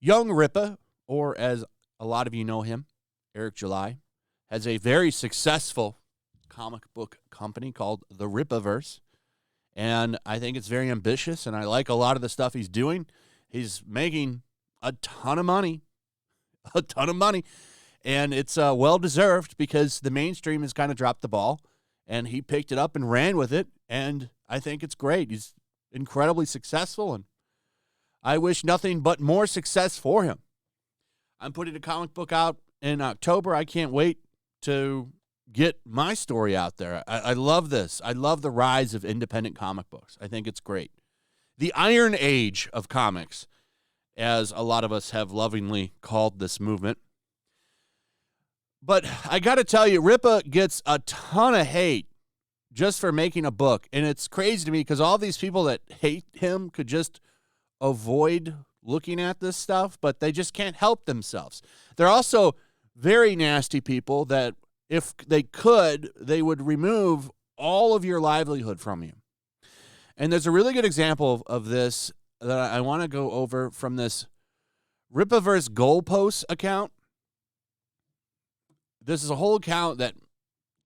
Young Rippa, or as a lot of you know him, Eric July, has a very successful comic book company called the Rippaverse. And I think it's very ambitious, and I like a lot of the stuff he's doing. He's making a ton of money, and it's well-deserved because the mainstream has kind of dropped the ball, and he picked it up and ran with it, and I think it's great. He's incredibly successful, and I wish nothing but more success for him. I'm putting a comic book out in October. I can't wait to get my story out there. I love this. I love the rise of independent comic books. I think it's great. The Iron Age of comics, as a lot of us have lovingly called this movement. But I got to tell you, Rippa gets a ton of hate just for making a book. And it's crazy to me because all these people that hate him could just avoid looking at this stuff, but they just can't help themselves. They're also very nasty people that if they could, they would remove all of your livelihood from you. And there's a really good example of this that I want to go over from this Rippaverse Goalposts account. This is a whole account that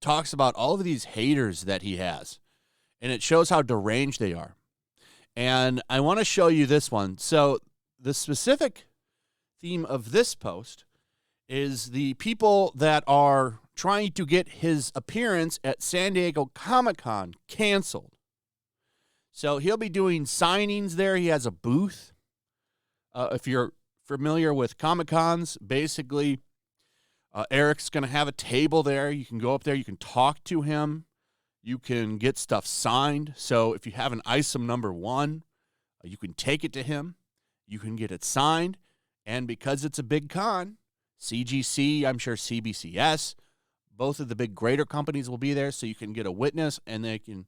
talks about all of these haters that he has, and it shows how deranged they are. And I want to show you this one. So the specific theme of this post is the people that are trying to get his appearance at San Diego Comic-Con canceled. So he'll be doing signings there. He has a booth. If you're familiar with Comic-Cons, basically Eric's going to have a table there. You can go up there. You can talk to him. You can get stuff signed. So if you have an item number 1, you can take it to him. You can get it signed. And because it's a big con, CGC, I'm sure CBCS, both of the big greater companies will be there, so you can get a witness, and they can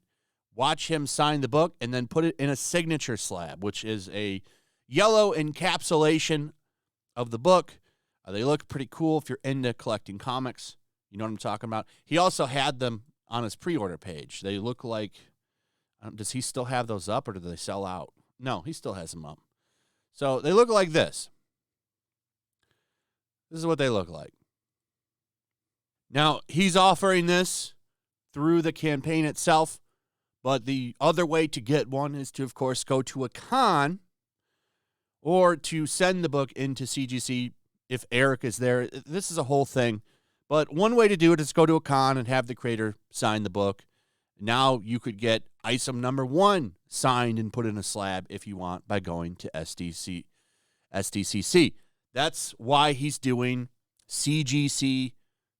watch him sign the book and then put it in a signature slab, which is a yellow encapsulation of the book. They look pretty cool if you're into collecting comics. You know what I'm talking about. He also had them on his pre-order page. They look like, does he still have those up, or do they sell out? No, he still has them up. So they look like this. This is what they look like. Now, he's offering this through the campaign itself, but the other way to get one is to, of course, go to a con or to send the book into CGC if Eric is there. This is a whole thing. But one way to do it is go to a con and have the creator sign the book. Now you could get item number 1 signed and put in a slab if you want by going to SDCC. That's why he's doing CGC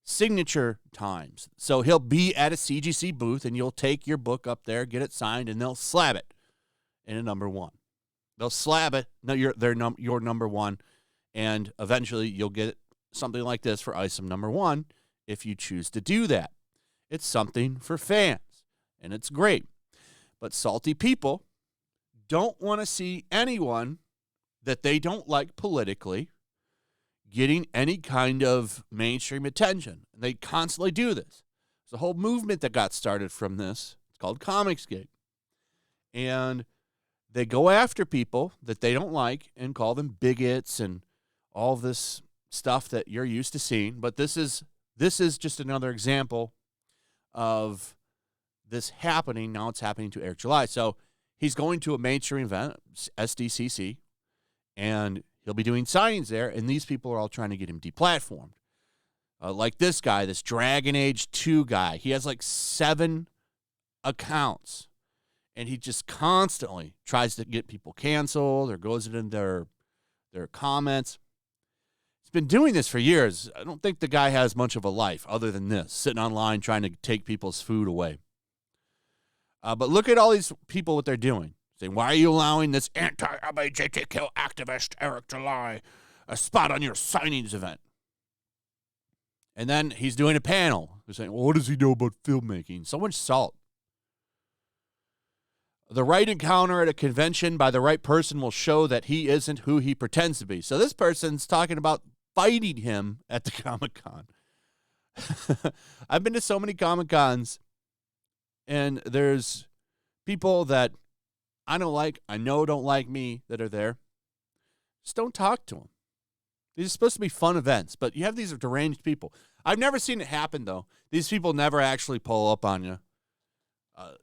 signature times. So he'll be at a CGC booth, and you'll take your book up there, get it signed, and they'll slab it in a number 1. They'll slab it, your number 1, and eventually you'll get something like this for item number 1 if you choose to do that. It's something for fans, and it's great. But salty people don't want to see anyone that they don't like politically getting any kind of mainstream attention. And they constantly do this. There's a whole movement that got started from this. It's called Comicsgate. And they go after people that they don't like and call them bigots and all this stuff that you're used to seeing. But this is just another example of this happening. Now it's happening to Eric July. So he's going to a mainstream event, SDCC, and he'll be doing signings there, and these people are all trying to get him deplatformed. Like this guy, this Dragon Age 2 guy. He has like 7 accounts, and he just constantly tries to get people canceled or goes into their comments. He's been doing this for years. I don't think the guy has much of a life other than this, sitting online trying to take people's food away. But look at all these people, what they're doing. Saying, why are you allowing this anti-LGBTQ activist, Eric July, a spot on your signings event? And then he's doing a panel. They're saying, well, what does he know about filmmaking? So much salt. The right encounter at a convention by the right person will show that he isn't who he pretends to be. So this person's talking about fighting him at the Comic-Con. I've been to so many Comic-Cons, And there's people that I know don't like me that are there. Just don't talk to them. These are supposed to be fun events, but you have these deranged people. I've never seen it happen, though. These people never actually pull up on you.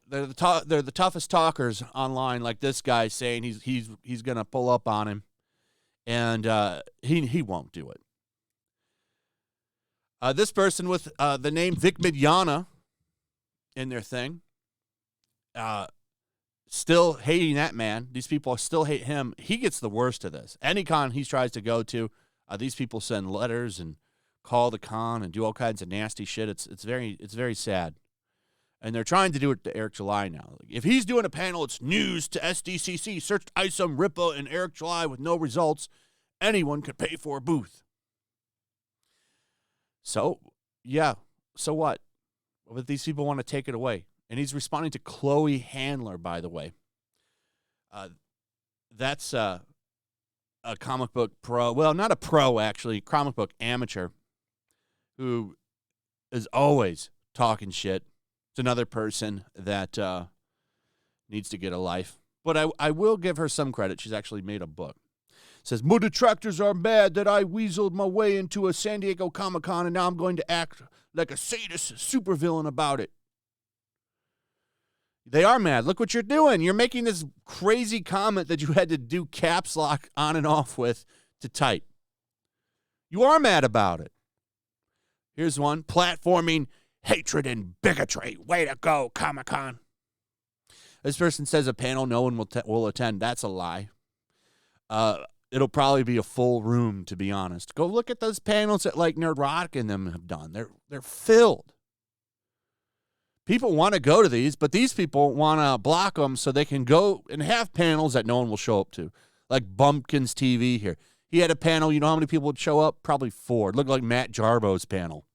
They're the toughest talkers online, like this guy saying he's going to pull up on him, and he won't do it. This person with the name Vic Mignogna in their thing, still hating that man. These people still hate him. He gets the worst of this. Any con he tries to go to, these people send letters and call the con and do all kinds of nasty shit. It's very sad. And they're trying to do it to Eric July now. If he's doing a panel, it's news to SDCC. Searched Isom, Rippa, and Eric July with no results. Anyone could pay for a booth. So, yeah. So what? But these people want to take it away. And he's responding to Chloe Handler, by the way. That's a comic book pro. Well, not a pro, actually. Comic book amateur who is always talking shit. It's another person that needs to get a life. But I will give her some credit. She's actually made a book. It says, "My detractors are mad that I weaseled my way into a San Diego Comic-Con, and now I'm going to act like a sadist supervillain about it." They are mad. Look what you're doing. You're making this crazy comment that you had to do caps lock on and off with to type. You are mad about it. Here's one. Platforming hatred and bigotry. Way to go, Comic-Con. This person says a panel no one will attend. That's a lie. It'll probably be a full room, to be honest. Go look at those panels that like Nerdrotic and them have done. They're filled. People want to go to these, but these people want to block them so they can go and have panels that no one will show up to. Like Bumpkins TV here. He had a panel. You know how many people would show up? Probably 4. It looked like Matt Jarbo's panel.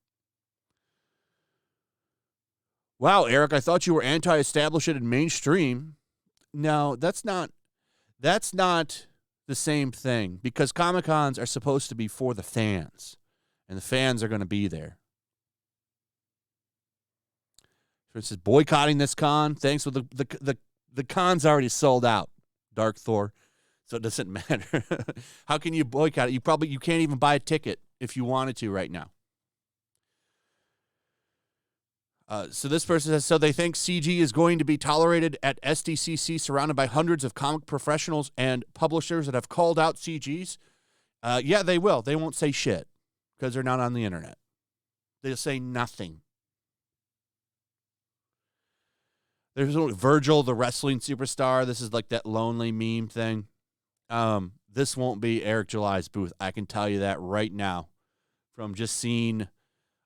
Wow, Eric, I thought you were anti-establishment and mainstream. No, that's not the same thing, because Comic-Cons are supposed to be for the fans, and the fans are going to be there. So it says boycotting this con. Thanks, well, the con's already sold out, Dark Thor, so it doesn't matter. How can you boycott it? You can't even buy a ticket if you wanted to right now. So this person says, so they think CG is going to be tolerated at SDCC, surrounded by hundreds of comic professionals and publishers that have called out CGs. Yeah, they will. They won't say shit because they're not on the internet. They'll say nothing. There's Virgil, the wrestling superstar. This is like that lonely meme thing. This won't be Eric July's booth. I can tell you that right now from just seeing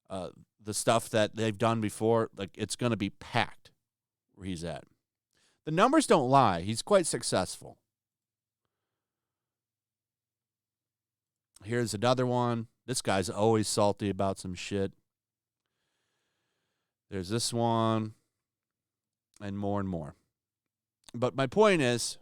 the stuff that they've done before. Like, it's going to be packed where he's at. The numbers don't lie. He's quite successful. Here's another one. This guy's always salty about some shit. There's this one. And more. But my point is,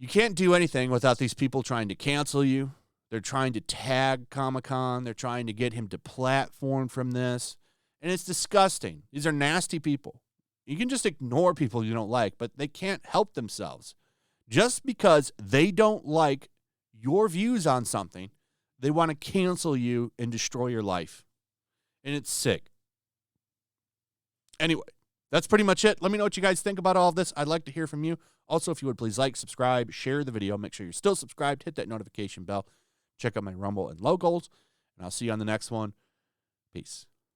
you can't do anything without these people trying to cancel you. They're trying to tag Comic-Con. They're trying to get him to platform from this. And it's disgusting. These are nasty people. You can just ignore people you don't like, but they can't help themselves. Just because they don't like your views on something, they want to cancel you and destroy your life. And it's sick. Anyway, that's pretty much it. Let me know what you guys think about all of this. I'd like to hear from you. Also, if you would please like, subscribe, share the video. Make sure you're still subscribed. Hit that notification bell. Check out my Rumble and Locals. And I'll see you on the next one. Peace.